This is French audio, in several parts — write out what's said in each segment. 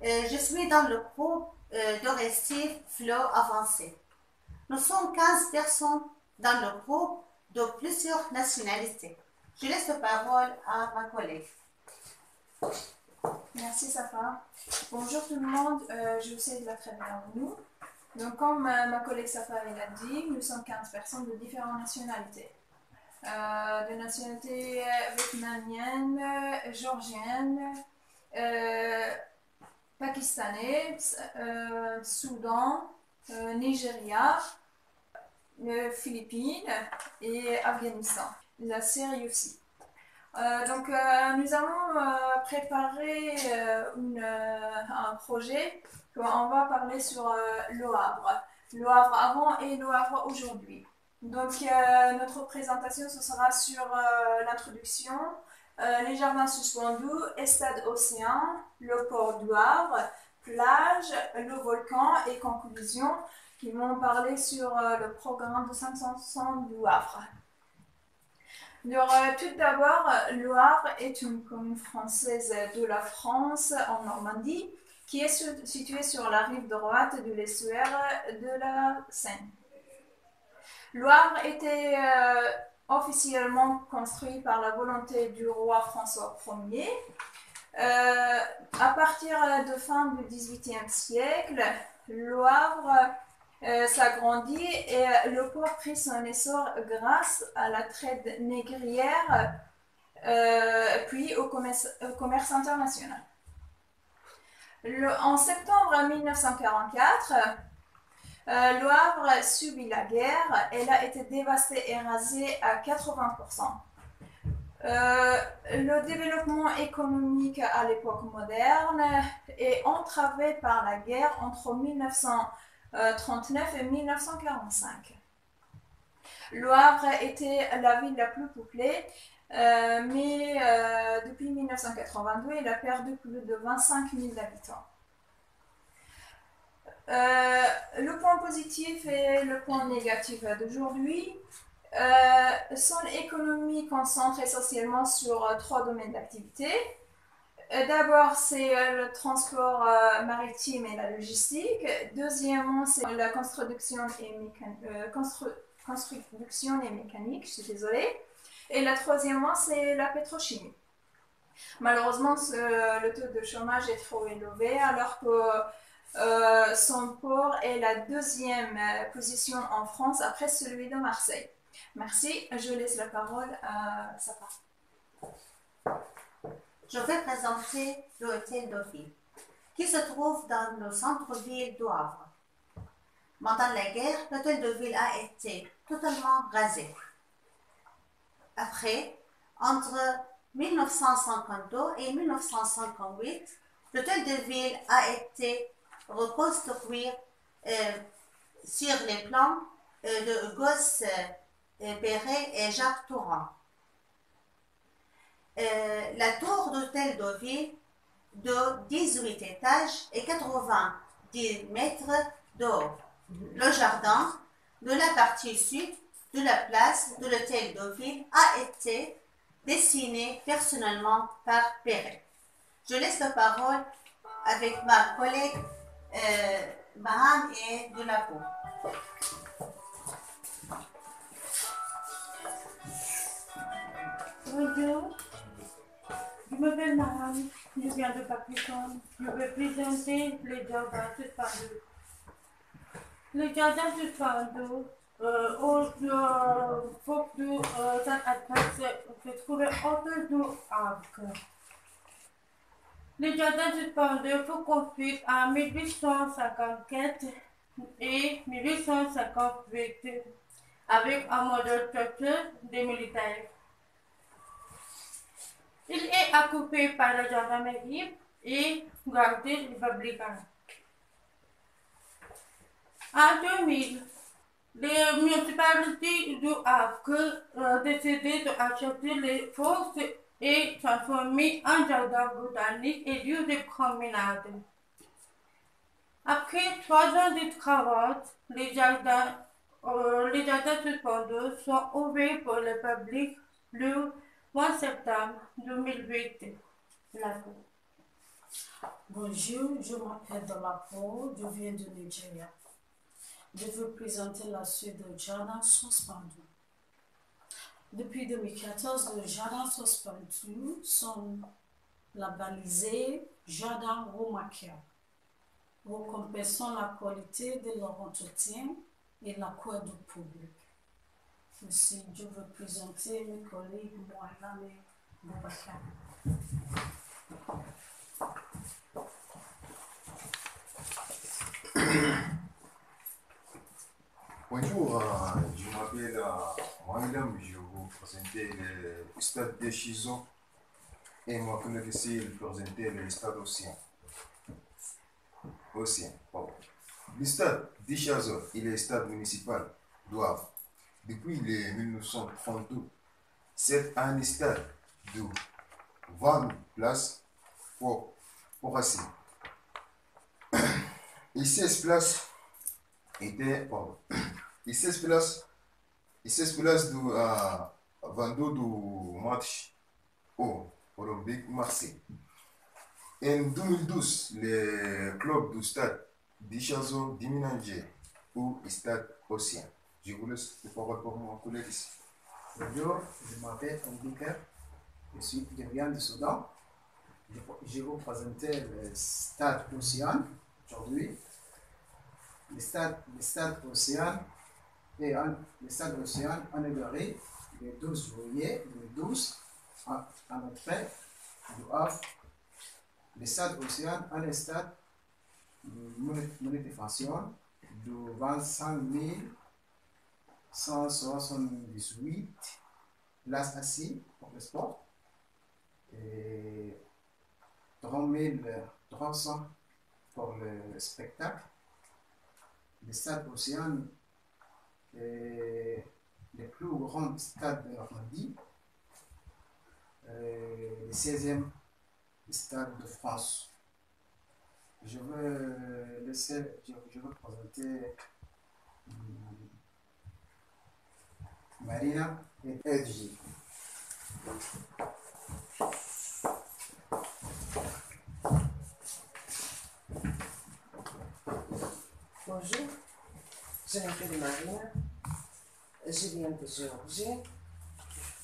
Je suis dans le groupe de récif Flow Avancé. Nous sommes 15 personnes dans le groupe de plusieurs nationalités. Je laisse la parole à ma collègue. Merci Safa. Bonjour tout le monde, je vous souhaite la très bienvenue. Donc comme ma collègue Safa l'a dit, nous sommes 15 personnes de différentes nationalités. De nationalités vietnamienne, géorgienne, pakistanaise, Soudan, Nigeria, Philippines et Afghanistan. La Syrie aussi. Nous avons préparé un projet on va parler sur le Havre. Le Havre avant et le Havre aujourd'hui. Notre présentation ce sera sur l'introduction, les jardins suspendus, Estade Océan, le port du Havre, plage, le volcan et conclusion qui vont parler sur le programme de 500 du Havre. Tout d'abord, le Havre est une commune française de la France en Normandie qui est située sur la rive droite de l'estuaire de la Seine. Le Havre était officiellement construit par la volonté du roi François Ier. À partir de fin du XVIIIe siècle, le Havre s'agrandit et le port prit son essor grâce à la traite négrière puis au commerce international. En septembre 1944, le Havre subit la guerre. Elle a été dévastée et rasée à 80%. Le développement économique à l'époque moderne est entravé par la guerre entre 1939 et 1945. Le Havre était la ville la plus peuplée, mais depuis 1982, il a perdu plus de 25 000 habitants. Le point positif et le point négatif d'aujourd'hui. Son économie concentre essentiellement sur 3 domaines d'activité. D'abord, c'est le transport maritime et la logistique. Deuxièmement, c'est la construction et mécanique, je suis désolée. Et la troisièmement, c'est la pétrochimie. Malheureusement, le taux de chômage est trop élevé, alors que son port est la deuxième position en France après celui de Marseille. Merci, je laisse la parole à Safa. Je vais présenter l'hôtel de ville, qui se trouve dans le centre-ville du Havre. Pendant la guerre, l'hôtel de ville a été totalement rasé. Après, entre 1952 et 1958, l'hôtel de ville a été reconstruit sur les plans de Gosse Perret et Jacques Touran. La tour d'hôtel de ville de 18 étages et 90 mètres de haut. Le jardin de la partie sud de la place de l'hôtel de ville a été dessiné personnellement par Perret. Je laisse la parole avec ma collègue Maham et de la peau. Bonjour, je m'appelle Maham, je viens de Pakistan. Je vais présenter les jardins suspendus. Les jardins suspendus au fond de cette adresse se trouvent autour du arc. Les jardins suspendus furent construits en 1854 et 1858 avec un modèle structure des militaires. Il est occupé par la gendarmerie et gardé républicain. En 2000, les municipalités du Havre décidé d'acheter les forces et transformer en jardin botanique et lieu de promenade. Après 3 ans de travaux, les jardins suspendus sont ouverts pour le public le 1 septembre 2008. Bonjour, je m'appelle Dolapo, je viens de Nigeria. Je veux présenter la suite de Jardin suspendu. Depuis 2014, les jardins suspendus sont labellisés Jardin remarquables, récompensant la qualité de leur entretien et l'accueil du public. Aussi, je veux présenter mes collègues Mohamed et Boubacar. Bonjour, je m'appelle Mohamed, je vous présenter le stade de Chizo et moi qui vais présenter le stade Océan. Pardon. Le stade de Chizo est le stade municipal d'Ouave. Depuis 1932, c'est un stade de 20 places pour assis. Et 16 places étaient, pardon, et 16 places de 22 du match au Olympique Marseille. En 2012, le club du stade d'Ichazo déménagé au stade Océan. Je vous laisse la parole pour mon collègue ici. Bonjour, je m'appelle Ombika, je viens du Soudan. Je vais vous présenter le stade Océan aujourd'hui. Le stade Océan est inauguré le 12 juillet 2012 à l'entrée du Havre. Le stade Océan est un stade monétisation de 25 178 places assises pour le sport et 30 300 pour le spectacle. Le stade Océan est le plus grand stade de Normandie, le 16e stade de France. Je veux présenter Marina et Edgy. Bonjour, je m'appelle Marina, je viens de Géorgie.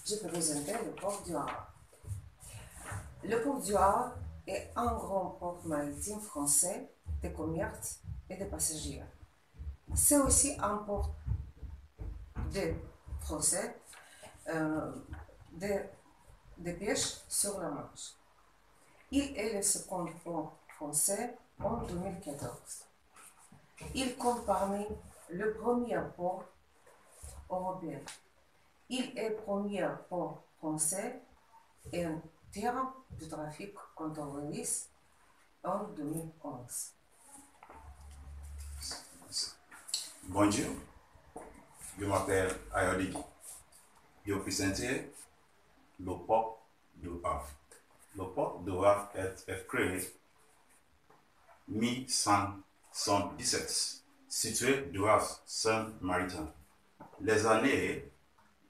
Je vais présenter le port du Havre. Le port du Havre est un grand port maritime français de commerce et de passagers. C'est aussi un port de français de pêche sur la Manche. Il est le second port français en 2014. Il compte parmi le premier port européen. Il est le premier port français et un terrain de trafic contrôlé en 2011. Bonjour, je m'appelle Ayodik. Je vais présenter le port de Havre. Le port de Havre est créé en 1117, situé du Havre Saint-Maritain. Les années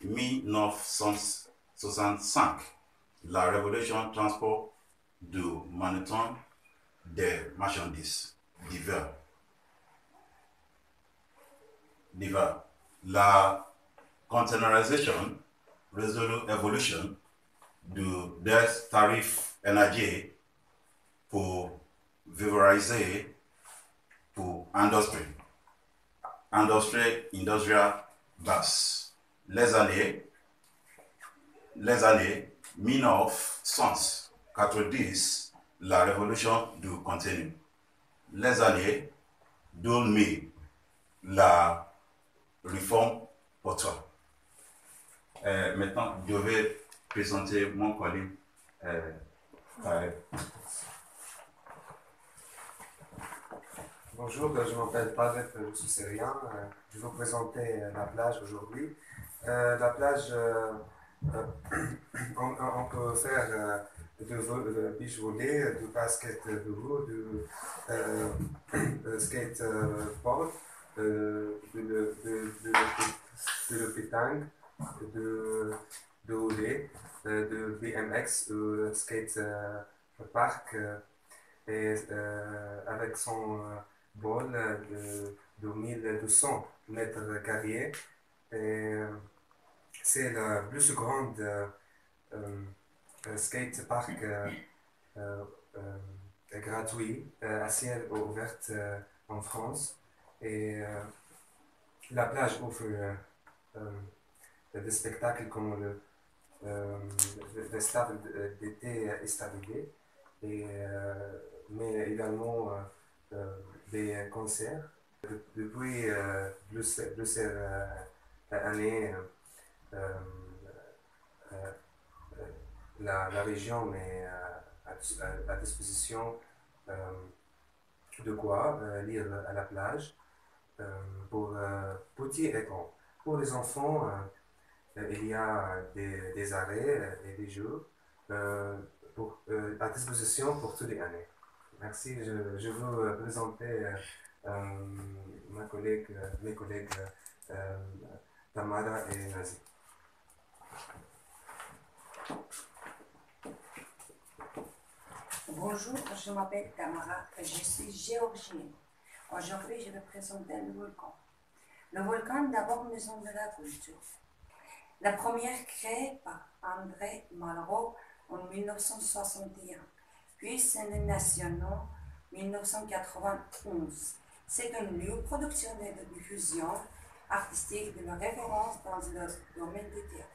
1965, la révolution transport de Manhattan des marchandises divers. La containerisation résolut l'évolution des tarifs énergie pour vivariser pour industrie basse. Les années 1990, la révolution du contenu. Les années 2000, la réforme portuaire. Maintenant, je vais présenter mon collègue. Bonjour, je m'appelle Pavel, je suis syrien. Je vais vous présenter la plage aujourd'hui. La plage, on peut faire de beach volley, du basketball, du skateboard, de pétanque, de volley, de BMX, de skate park. et avec son bol de 1200 mètres carrés. Et c'est le plus grand skate park gratuit à ciel ouvert en France. Et la plage offre des spectacles comme le stade d'été Estabilité, mais également des concerts. Depuis plusieurs années, la région met à disposition de quoi lire à la plage pour petits et grands. Pour les enfants, il y a des arrêts et des jeux à disposition pour toutes les années. Merci. Je veux présenter mes collègues Tamara et Nazi. Bonjour, je m'appelle Tamara et je suis géorgienne. Aujourd'hui, je vais présenter le volcan. Le volcan, d'abord, maison de la culture. La première créée par André Malraux en 1961, puis scène nationale en 1991. C'est un lieu productionnel de diffusion artistique de la référence dans le domaine du théâtre.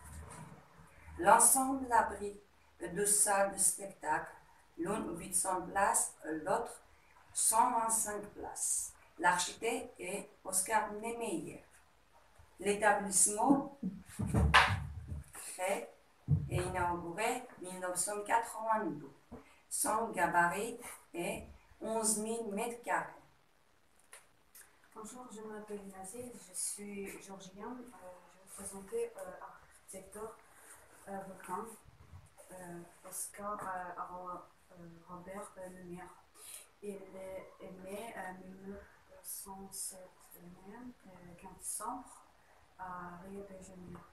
L'ensemble abrite deux salles de spectacle, l'une 800 places, l'autre 125 places. L'architecte est Oscar Niemeyer. L'établissement créé et inauguré en 1982. Son gabarit est 11 000 mètres carrés. Bonjour, je m'appelle Nazir, je suis géorgienne. Je vais présenter architecture volcan Oscar Robert Lumière. Il est né en 1907, 15 décembre, à Rio de Janeiro.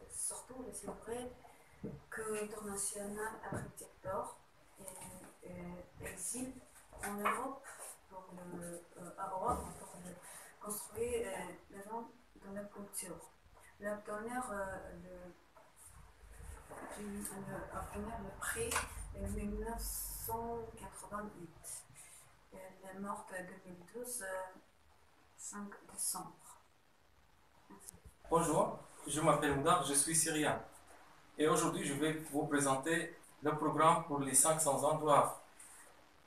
Surtout le célébré que international architecture exil en Europe pour construire les gens de la culture. Il a obtenu le prix en 1988. Elle est morte en 2012, 5 décembre. Merci. Bonjour, je m'appelle Moudar, je suis syrien. Et aujourd'hui, je vais vous présenter le programme pour les 500 ans du Havre.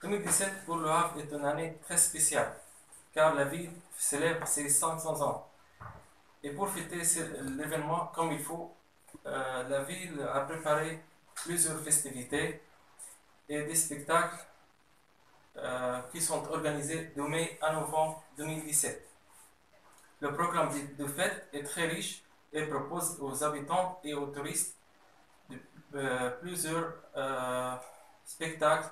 2017 pour le Havre est une année très spéciale, car la ville célèbre ses 500 ans. Et pour fêter l'événement comme il faut, la ville a préparé plusieurs festivités et des spectacles qui sont organisés de mai à novembre 2017. Le programme de fête est très riche et propose aux habitants et aux touristes plusieurs spectacles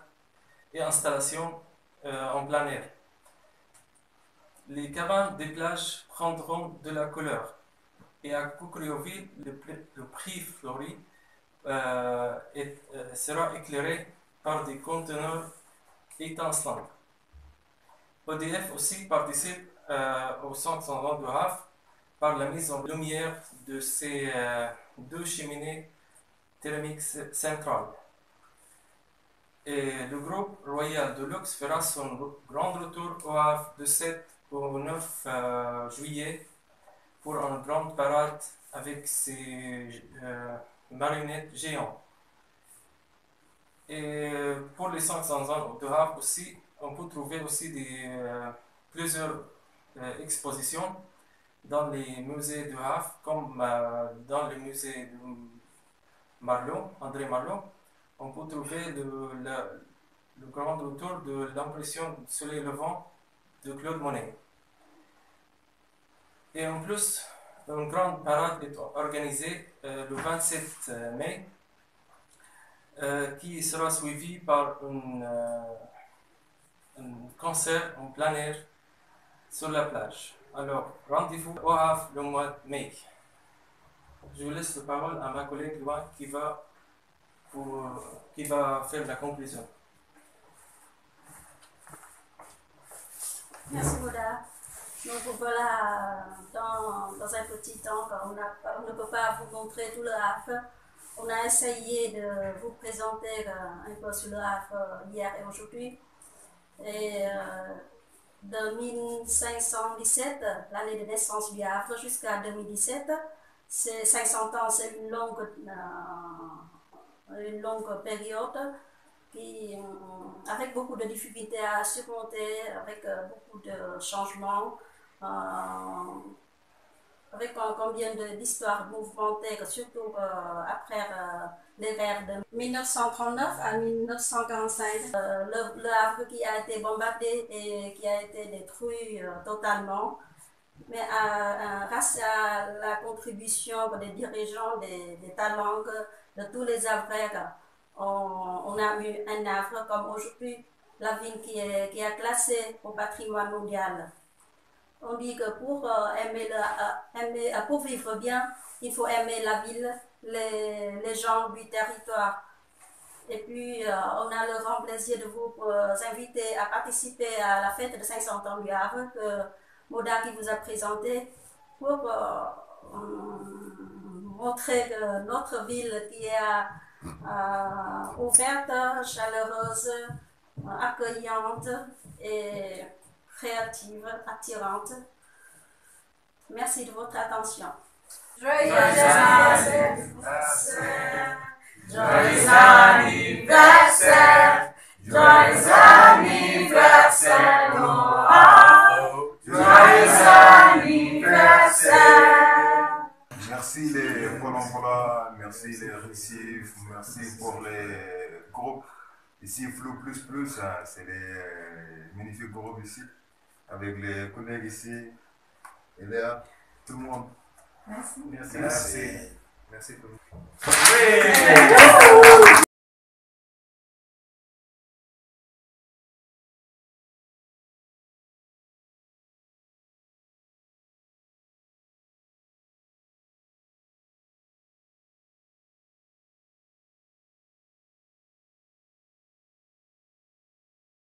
et installations en plein air. Les cabanes des plages prendront de la couleur et à Coukrioville, le prix fleuri sera éclairé par des conteneurs étincelants. EDF aussi participe au centre de Havre par la mise en lumière de ces deux cheminées thermiques centrales. Et le groupe Royal de Luxe fera son grand retour au Havre de 7 au 9 juillet pour une grande parade avec ses marionnettes géantes. Et pour les 500 ans de Havre aussi, on peut trouver aussi plusieurs expositions dans les musées de Havre, comme dans le musée de Marlot, André Marlot. On peut trouver le grand retour de l'impression du soleil levant de Claude Monet. Et en plus, une grande parade est organisée le 27 mai, qui sera suivie par un concert en plein air sur la plage. Alors, rendez-vous au Havre le mois de mai. je laisse la parole à ma collègue Loan qui va faire la conclusion. Merci Moda. Donc voilà, dans un petit temps, on ne peut pas vous montrer tout le RAF. On a essayé de vous présenter un peu sur le RAF hier et aujourd'hui. Et de 1517, l'année de naissance du Havre, jusqu'à 2017, c'est 500 ans, c'est une longue période qui, avec beaucoup de difficultés à surmonter, avec beaucoup de changements, avec combien d'histoires mouvementées, surtout après l'hiver de 1939 à 1945. Le Havre qui a été bombardé et qui a été détruit totalement. Mais grâce à la contribution des dirigeants, des talents de tous les Havrais, on a eu un Havre comme aujourd'hui, la ville qui est classée au patrimoine mondial. On dit que pour vivre bien, il faut aimer la ville, les gens du territoire. Et puis, on a le grand plaisir de vous inviter à participer à la fête de 500 ans du Havre que Moda qui vous a présenté pour montrer que notre ville qui est ouverte, chaleureuse, accueillante et créative, attirante. Merci de votre attention. Joyeux anniversaire! Joyeux anniversaire! Joyeux anniversaire, Noah! Joyeux anniversaire! Merci les Pôle emploi, merci les récifs, merci pour les groupes. Ici, Flou Plus Plus, c'est les magnifiques groupes ici, avec les collègues ici, et là, tout le monde. Merci. Merci. Merci tout le monde. Oui.